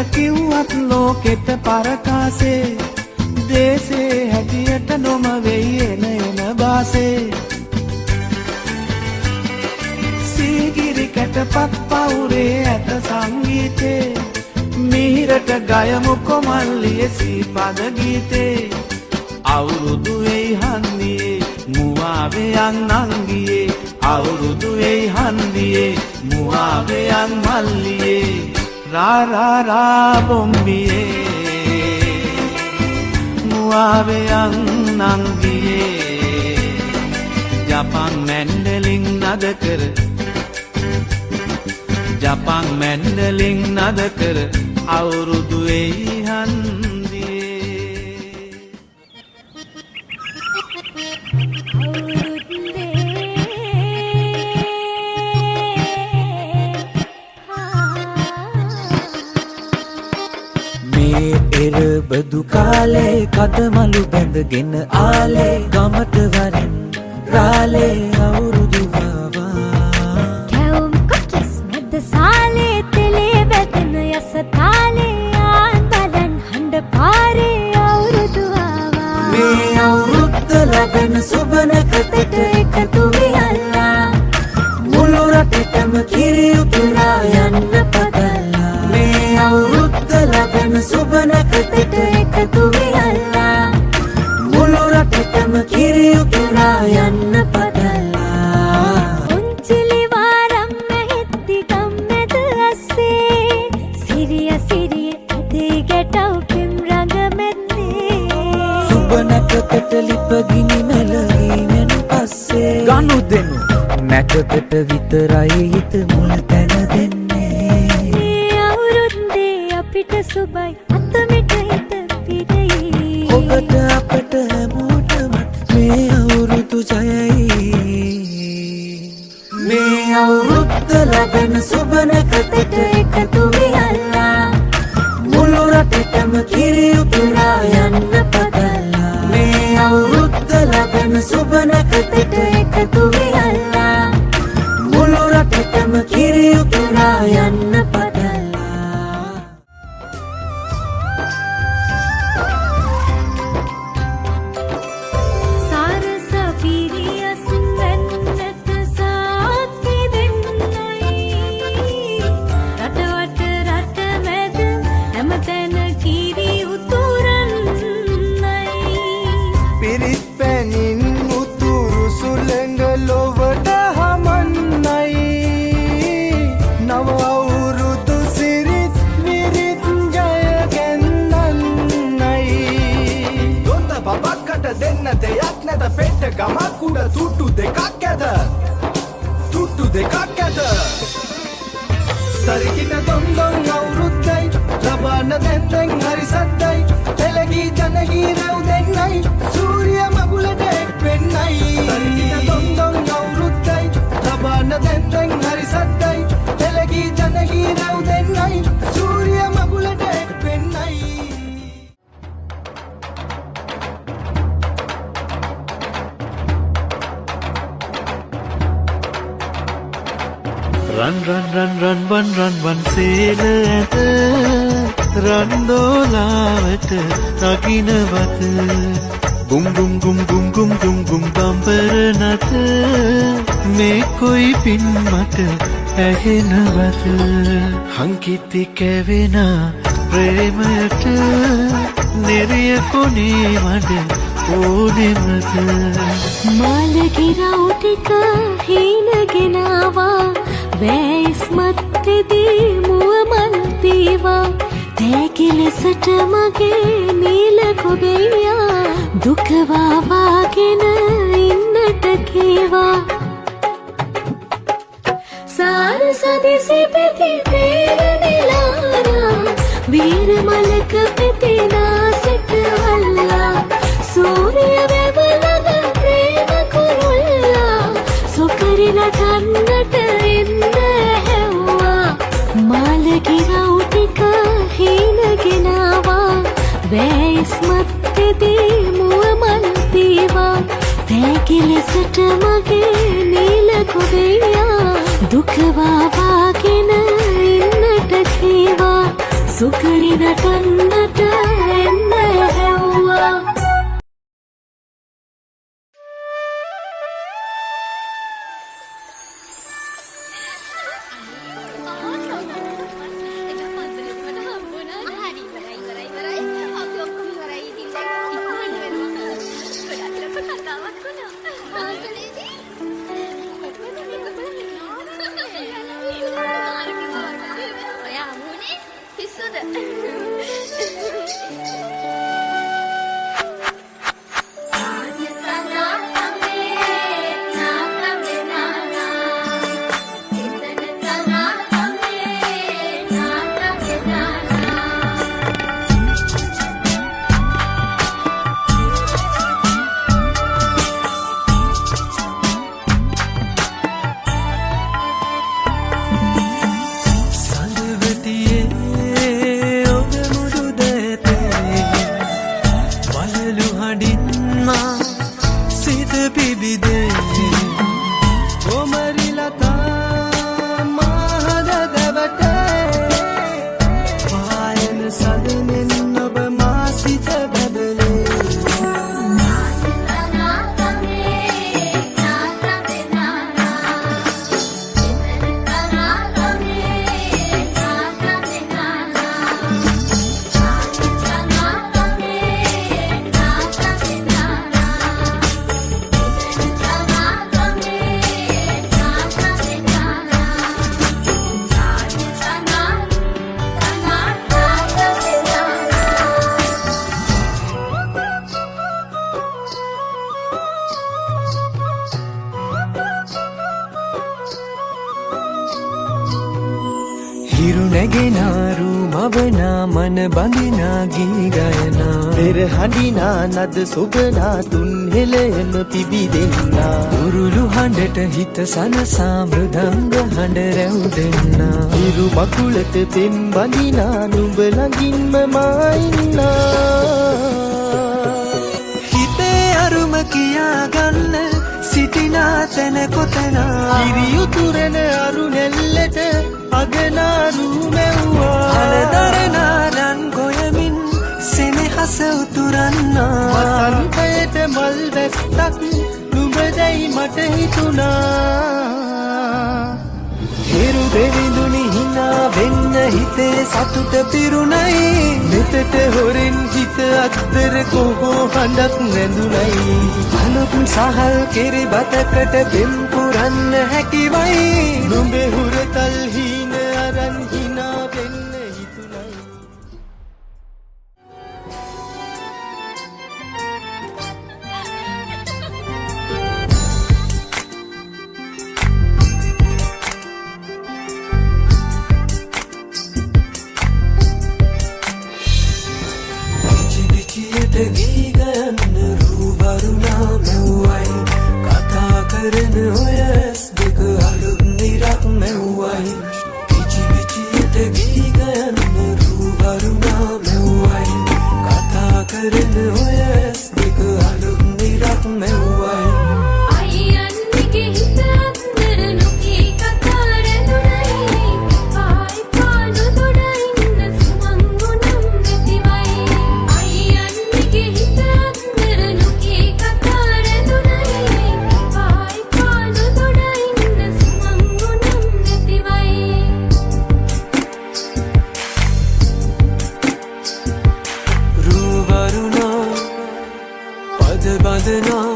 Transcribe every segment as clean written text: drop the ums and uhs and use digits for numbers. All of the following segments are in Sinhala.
කිව්වත් ලෝකෙට පරකාසේ දේශේ හැටියට නොම වෙයි එන බාසේ සීගිරි කැටපත් පවුරේ ඇත සංගීතේ මිහිරට ගයමු කොමල්ලිය සීපද ගීතේ අවුරුදු වෙයි හන්දියේ මුවාවෙයන් නංගියේ අවුරුදු වෙයි හන්දියේ මුවාවෙයන් මල්ලියේ रा रा रा बोम्बिये मुआवेयं नंगिये जापान मैंडलिंग नद कर जापान मैंडलिंग नद कर අවුරුදු වෙයි බදු කාලේ කදමලු බැඳගෙන ආලේ ගමට වරින් රාලේ අවුරුදු වවා කැවුම් කොකිස් මැද සාලේ තෙලේ බැදෙන යස තාලේ ආන් බලන් හඬ පාරේ අවුරුදු වවා මේ අවුරුද්ද ලබන සුබනකතට එකතු වියල්ලා මුළු රටටම කිරි උතුරා යන්න පතලා මේ අවුරුද්ද ලබන සුබනකතට එකතු වියල්ලා මුළු රටටම කිරි උතුරා යන්න පතලා උන්චිලි වාරම් මෙහෙත්ති ගම්මැද අස්සේ සිරිය සිරිය ඇදේ ගැටව් පෙම් රඟ මැත්තේ සුබනකතට ලිපගිනි මෙලවීමෙන් පස්සේ ගනු දෙනු නැකතට විතරයි හිත මුල තැන දෙන්නේ මේ අවුරුද්දේ අපිට සුබයි අතමිට හිත පිරෙයි ඔබට අපට හැමෝටම මේ අවුරුදු ජයයි මේ අවුරුද්ද ලබන සුබනකතට එකතු වියල්ලා මුළු රටටම කිරි උතුරා යන්න පතලා මේ අවුරුද්ද ලබන සුබනකතට එකතු වියල්ලා මුළු රටටම කිරි උතුරා යන්න පතලා ගමකුඩ තුට්ටු දෙකක් ඇද තුට්ටු දෙකක් ඇද තරිකිට දොන්දොන් අවුරුද්දයි ලබන්න දැන්දැන් හරි සද්දයි එලගී ජනගී රැව් දෙන්නයි සූරිය මගුලට එක් වෙන්නයි තරිකිට දොන්දොන් අවුරුද්දයි ලබන්න දැන්දැන් හරි සද්දයි එලගී ජනගී රැව් දෙන්නයි සූරිය මගුලට එක් වෙන්නයි Run, run, run, run, run, run, run, සේලට රන්දෝලාවට නගිනවත ගුම් ගුම් ගුම් ගුම් ගුම් ගුම් ගුම් බම්බර නත මේ කොයි පින් මට ඇහෙනවත හංකිති කැවෙන ප්‍රේමයට නෙරිය කොනේ මඩ ඕනෙමත මාලගිරව් ටික හීනගෙනවා වැයිස් මත්තේදී මුව මල් දීවා තෑගි ලෙසට මගේ නීල කොබෙයා දුක වාවාගෙන ඉන්නට කීවා සාර සදිසි පෙති තේරෙලානා වීර මලක පෙති නාසට වල්ලා සූරිය වැවලද ප්‍රේම කුරුල්ලා සොකරින කන්නට එන්න හැව්වා මාලගිරව් ටික හීනගෙනවා වැයිස් මත්තේදී මුව මල් දීවා තෑගි ලෙසට මගේ නීල කොබෙයා දුක වාවාගෙන ඉන්නට කීවා සුකරි නටන්නට එන්න හැව්වා හිරු නැගෙනාරු මවනා මන බඳිනා ගී ගයනා පෙර හඬිනා නද සොබනා තුන් හෙළයම පිබිදෙන්නා උරුළු හඬට හිත සනසා මෘදංග හඬ රැව් දෙන්නා හිරු මකුලට පෙම් බඳිනා නුඹ ළඟින්ම මා ඉන්නා හිතේ අරුම කියාගන්න සිටිනා තැන කොතනා ඉරියුතුරන අරු නැල්ලට අගනාරු මැව්වා හලදරනාරන් ගොයමින් සෙනෙහස උතුරන්නා වසන්තයට මල් වැස්සක් නුඹදැයි මට හිතුණා හිරු දෙවිඳුනි හිනා වෙන්න හිතේ සතුට පිරුණයි මෙතට හොරෙන් හිත අත්තර කොහෝ හඬක් නැඳුනයි අනුත් සහල් කෙරි බතකට පෙම් පුරන්න හැකිවයි නුඹේ හුරතල් හීන අරන් හිනා වෙන්න හිතුණයි විචිත ගී ගයන්න රූවරුණා මෙව්වයි කතා කරන ඔය ඇස් දෙක අලුත් නිරක් මෙව්වයි විචිත ගී ගයන්න රූවරුණා මෙව්වයි කතා කරන ඔය ඇස් දෙක අලුත් නිරක් මෙව්වයි අයියන්ගේ හිත අතර නොකී කතා රැඳුනයි පායි පානු දොඩ ඉන්න සුමංගුනම් නැතිවයි අයියන්ගේ හිත අතර නොකී කතා රැඳුනයි පායි පානු දොඩ ඉන්න සුමංගුනම් නැතිවයි රූවරුණා පද බඳනා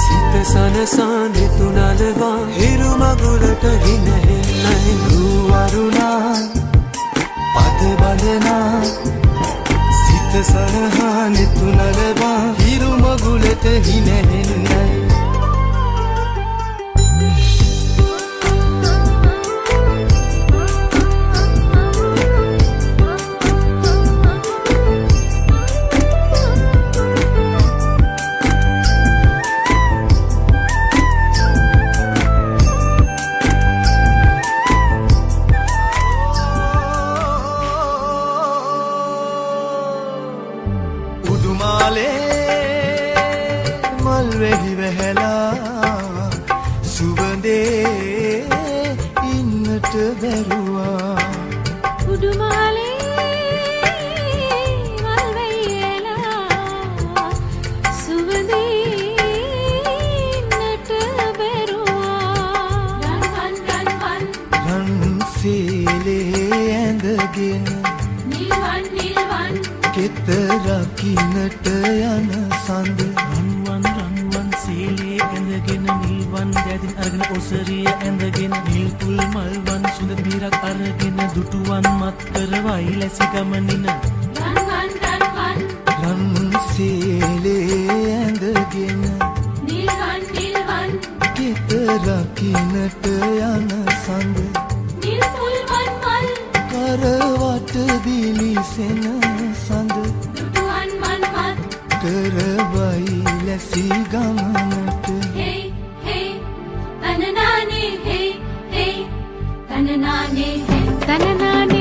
සිත සනසා දෙතුනලවා හිරු මගුලට හිනහෙන්නයි රූවරුණා පද බඳනා සිත සනහා නෙතුනලවා හිරු මගුලට හිනහෙන්නයි උඩුමාලේ මල් වෙහි වැහැලා සුවඳේ ඉන්නට බැරුවා උඩුමාලේ රකින්නට යන සඳ රන්වන් සේලේ ඇඳගෙන නිල්වන් දැදින් අරගෙන ඔසරිය ඇඳගෙන නිල් පුල් මල්වන් සුඳ බීරක් අරගෙන දුටුවන් මත් කරවයි ලැසි ගමනින රන් සේලේ ඇඳගෙන ගෙත රකින්නට යන සඳ කරවට දිලිසෙන සඳ කරවයි ලැසි ගමනට තනනානේ